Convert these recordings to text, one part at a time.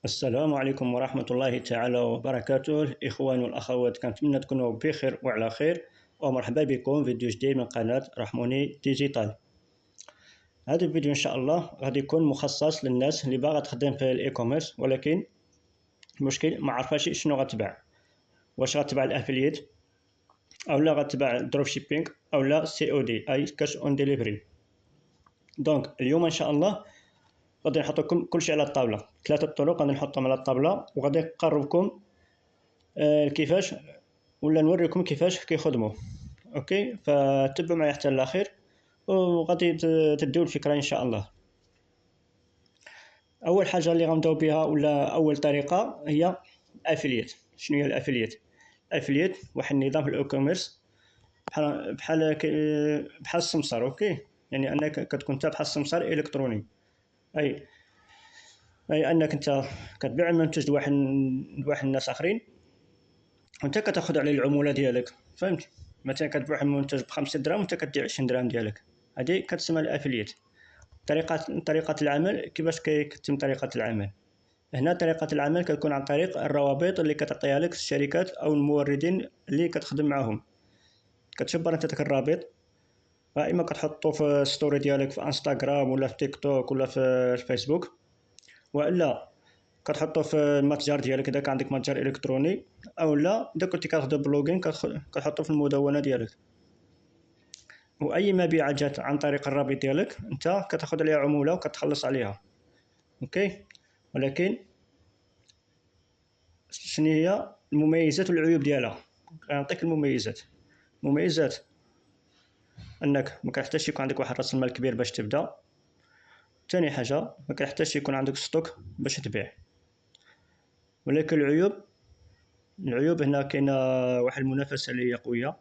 السلام عليكم ورحمة الله تعالى وبركاته الإخوان والأخوات، كنتمنى تكونوا بخير وعلى خير، ومرحبا بكم فيديو جديد من قناة رحموني ديجيتال. هذا الفيديو إن شاء الله غادي يكون مخصص للناس اللي باغا تخدم في الإي كوميرس، ولكن المشكل ما عرفاش شنو غتباع، واش غتباع الأفلييت أولا غتباع الدروب شيبينغ أولا COD أي كاش أون ديليفري. دونك اليوم إن شاء الله غادي نحط لكم كلشي على الطاولة، ثلاثة طرق غادي نحطهم على الطاولة، وغادي نقربكم كيفاش ولا نوريكم كيفاش كيخدموا. اوكي، فتبعوا معايا حتى الاخير وغادي تديو الفكره ان شاء الله. اول حاجه اللي غنبداو بها ولا اول طريقه هي الافيليت. شنو هي الافيليت؟ الافيليت واحد النظام في الاو كوميرس بحال السمسار. اوكي، يعني انك كتكون انت بحال السمسار الكتروني، اي انك انت كتبيع المنتج لواحد الناس اخرين وانت كتاخذ عليه العموله ديالك. فهمت؟ مثلا كتبيع واحد المنتج ب5 دراهم وانت كدير 20 درهم ديالك، هذه كتسمى الافيليت. طريقه العمل، كيفاش كتتم طريقه العمل؟ هنا طريقه العمل كتكون عن طريق الروابط اللي كتعطيها لك الشركات او الموردين اللي كتخدم معهم. كتشبر انت داك الرابط، اما كتحطو في الستوري ديالك في انستغرام ولا في تيك توك ولا في الفيسبوك، والا كتحطو في المتجر ديالك اذا كان عندك متجر الكتروني، اولا اذا كنتي كتخدم بلوغين كتحطو في المدونه ديالك. واي مبيعات جات عن طريق الرابط ديالك انت كتاخذ عليها عموله وكتخلص عليها. اوكي، ولكن شنو هي المميزات والعيوب ديالها؟ غنعطيك المميزات انك ما كتحتاجش يكون عندك واحد راس المال كبير باش تبدا. ثاني حاجه ما كتحتاجش يكون عندك ستوك باش تبيع. ولكن العيوب هنا كاينه واحد المنافسه اللي هي قويه،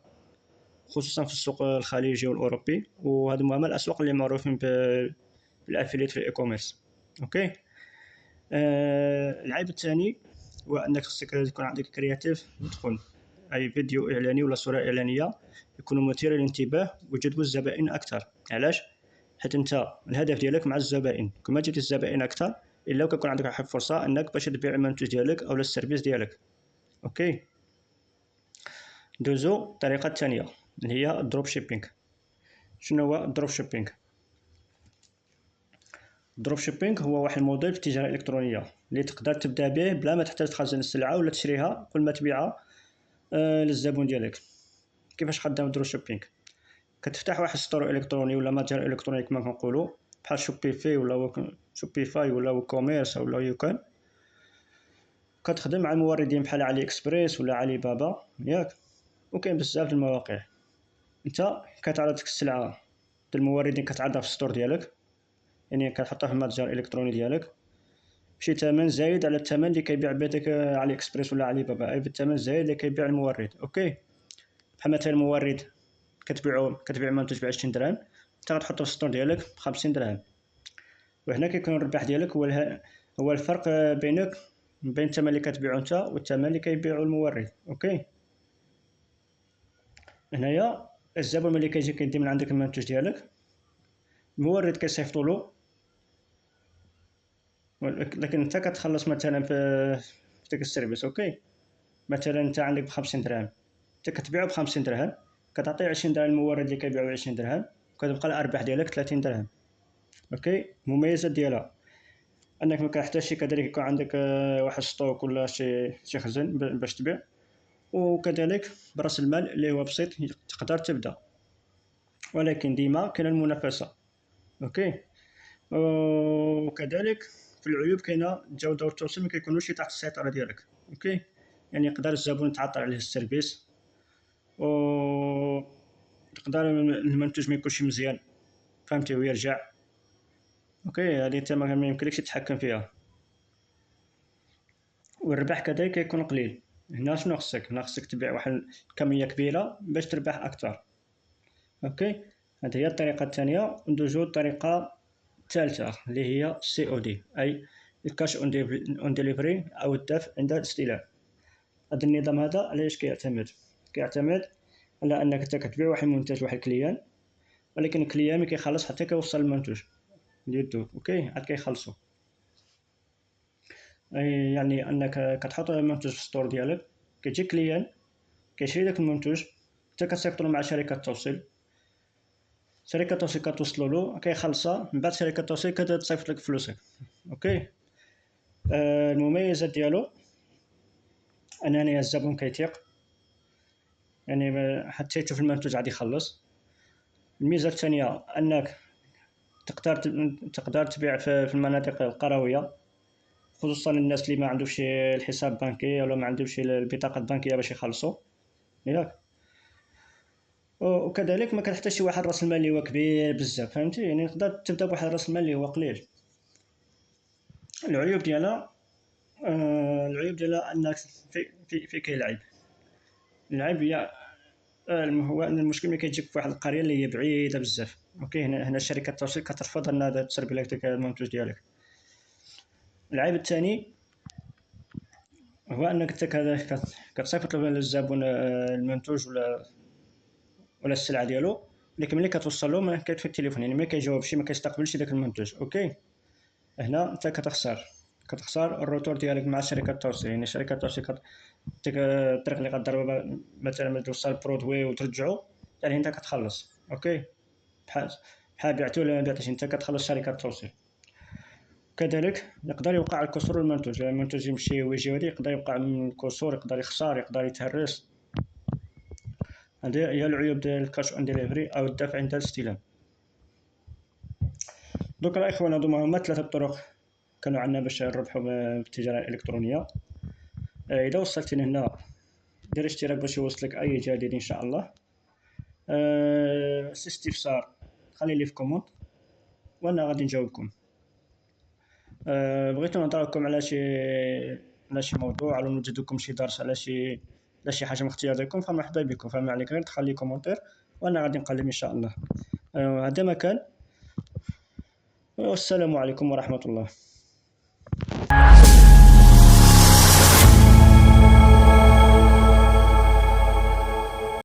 خصوصا في السوق الخليجي والاوروبي، وهذا هما الاسواق اللي معروفين بالافيليت في الاي كوميرس. اوكي، العيب الثاني هو انك خصك يكون عندك كرياتيف متقن، اي فيديو اعلاني ولا صوره اعلانيه يكونوا مثير للانتباه ويجذبوا الزبائن اكثر. علاش؟ حيت انت الهدف ديالك مع الزبائن، كما جبت الزبائن اكثر الا كيكون عندك واحد الفرصه انك باش تبيع المنتج ديالك او السيرفيس ديالك. اوكي، دوزو الطريقه الثانيه اللي هي الدروب شيبينغ. شنو هو الدروب شيبينغ؟ الدروب شيبينغ هو واحد الموديل في التجاره الالكترونيه اللي تقدر تبدا به بلا ما تحتاج تخزن السلعه ولا تشريها قبل ما تبيعها للزبون ديالك. كيفاش خدام الدروب شيبينغ؟ كتفتح واحد ستور الكتروني ولا متجر الكتروني كما كنقولوا، بحال شوبيفاي ولا ووكوميرس ولا يوكان. كتخدم مع الموردين بحال علي اكسبريس ولا علي بابا، ياك؟ وكاين بزاف د المواقع. انت كتعرض ديك السلعه ديال الموردين كتعرضها في الستور ديالك، يعني كتحطها في المتجر الالكتروني ديالك بشي ثمن زايد على الثمن اللي كيبيع به داك علي اكسبريس ولا علي بابا، اي بالثمن الزايد اللي كيبيع المورد. اوكي، بحال مثلا المورد كتبيع منتج ب 20 درهم، انت غتحطو في السطور ديالك ب 50 درهم. وهنا كيكون الربح ديالك هو الفرق بينك بين الثمن اللي كتبيعو انت والثمن اللي كيبيعو المورد. اوكي، هنايا الزبون ملي كيجي كيدي من عندك المنتج ديالك، المورد كيصيفطو له، لكن انت كتخلص مثلا في ديك السيرفيس. اوكي، مثلا انت عندك ب 50 درهم، انت كتبيعو ب 50 درهم، كتعطي 20 درهم للمورد اللي كيبيعو 20 درهم، وكتبقى الارباح ديالك 30 درهم. اوكي، المميزات ديالها انك ما كتحتاجش كذلك يكون عندك واحد ستوك ولا شي خزن باش تبيع، وكذلك براس المال اللي هو بسيط تقدر تبدا، ولكن ديما كاينه المنافسه. اوكي، وكذلك في العيوب كاينه الجوده والتوصيل ما كيكونوش تحت السيطره ديالك. اوكي، يعني يقدر الزبون يتعطل عليه السيرفيس، و تقدر المنتج ما يكونش مزيان، فهمتي، ويرجع. اوكي، هذه انت ما يمكنلكش تتحكم فيها. والربح كذلك يكون قليل. هنا خصك تبيع واحد الكميه كبيره باش تربح اكثر. اوكي، هذه هي الطريقه الثانيه. ندوزو الطريقه الثالثه اللي هي COD، اي الكاش اون ديليفري او الدفع عند الاستلام. هذا النظام هذا علاش كيعتمد على انك انت كتبيع واحد المنتج لواحد الكليان، ولكن الكليان ما كيخلص حتى كيوصل المنتج ليدو. اوكي، عاد كيخلصوا. يعني انك كتحط المنتوج في الستور ديالك، كيجي كليان كيشري داك المنتوج، انت كتصيفطو مع شركه التوصيل، شركه التوصيل كتوصلو له كيخلصها، من بعد شركه التوصيل كتصيفط لك فلوسك. اوكي. المميزات ديالو انني الزبون كيتيق، يعني حطيتو في المنتوج غادي يخلص. الميزه الثانيه انك تقدر تبيع في المناطق القرويه، خصوصا الناس اللي ما عندهمش الحساب بنكي ولا ما عندهمش البطاقه البنكيه باش يخلصوا ياك. وكذلك ما كتحتاج شي واحد راس المال اللي هو كبير بزاف، فهمتي؟ يعني تقدر تبدا بواحد راس المال اللي هو قليل. العيوب ديالها العيوب ديالها انك في كاين العيب. العيب هي هو ان المشكل ملي كتجيك في واحد القريه اللي هي بعيده بزاف. اوكي، هنا الشركه التوصيل كترفض انها تسرب لك داك المنتوج ديالك. العيب الثاني هو انك انت كتصيفط للزبون المنتوج ولا السلعه ديالو، لكن ملي كتوصل له ما كيطفي التليفون، يعني ما كيجاوبش، ما كيستقبلش داك المنتوج. اوكي. هنا انت كتخسر الروتور ديالك مع شركه التوصيل، يعني شركه التوصيل الطريق اللي غضرب مثلا ملي توصل البرودوي وترجعو، يعني انت كتخلص. اوكي. بحال بعتو ولا ما بعتش، انت كتخلص شركه التوصيل. كذلك يقدر يوقع الكسور المنتوج، يعني المنتوج يمشي ويجي ودي، يقدر يوقع من الكسور، يقدر يخسر، يقدر يتهرس. هذه هي العيوب ديال الكاش اون ديليفري او الدفع عند الاستلام. دوك الاخوان هادو هما ثلاثه طرق كانوا عندنا باش نربحوا بالتجاره الالكترونيه. اذا وصلتني هنا دير اشتراك باش يوصلك اي جديد ان شاء الله. استفسار خلي لي في كومونت وانا غادي نجاوبكم. بغيت نهضر لكم على شي موضوع، على نوجد لكم شي درس على شي حاجه من اختياركم، فمرحبا بكم، فما عليك غير تخلي كومونتير وانا غادي نقلب ان شاء الله. هذا ما كان، والسلام عليكم ورحمه الله.